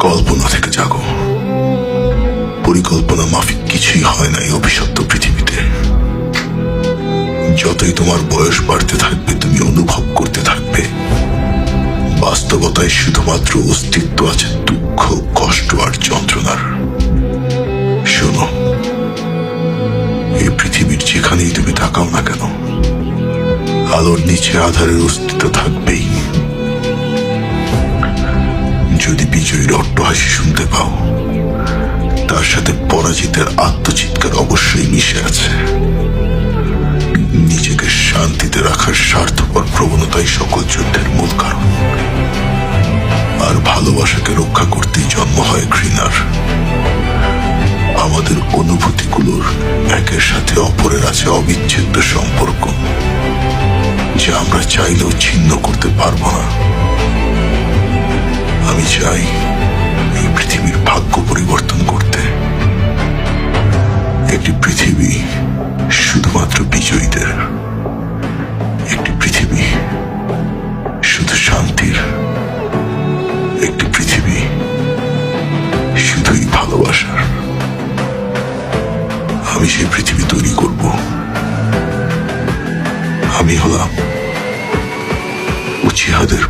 কল্পনা থেকে জাগো। পরিকল্পনা মাফিক কিছুই হয় না এই অভিশপ্ত পৃথিবীতে। যতই তোমার বয়স বাড়তে থাকবে, তুমি অনুভব করতে থাকবে বাস্তবতায় শুধুমাত্র অস্তিত্ব আছে দুঃখ, কষ্ট আর যন্ত্রণার। শোনো, এই পৃথিবীর যেখানেই তুমি তাকাও না কেন, আলোর নিচে আধারের অস্তিত্ব থাকবেই। যদি বিজয়ীর অট্টহাসি শুনতে পাও, তার সাথে পরাজিতের আত্মচিৎকার অবশ্যই মিশে আছে। নিজেকে শান্তিতে রাখার স্বার্থপর প্রবণতাই সকল যুদ্ধের মূল কারণ। আর ভালোবাসাকে রক্ষা করতেই জন্ম হয় ঘৃণার। আমাদের অনুভূতিগুলোর একের সাথে অপরের আছে অবিচ্ছেদ্য সম্পর্ক, যা আমরা চাইলেও ছিন্ন করতে পারবো না। আমি চাই এই পৃথিবীর ভাগ্য পরিবর্তন করতে। একটি পৃথিবী শুধুমাত্র বিজয়ীদের, একটি পৃথিবী শুধু শান্তির, একটি পৃথিবী শুধুই ভালোবাসার। আমি সেই পৃথিবী তৈরি করব। আমি হলাম উচিহাদের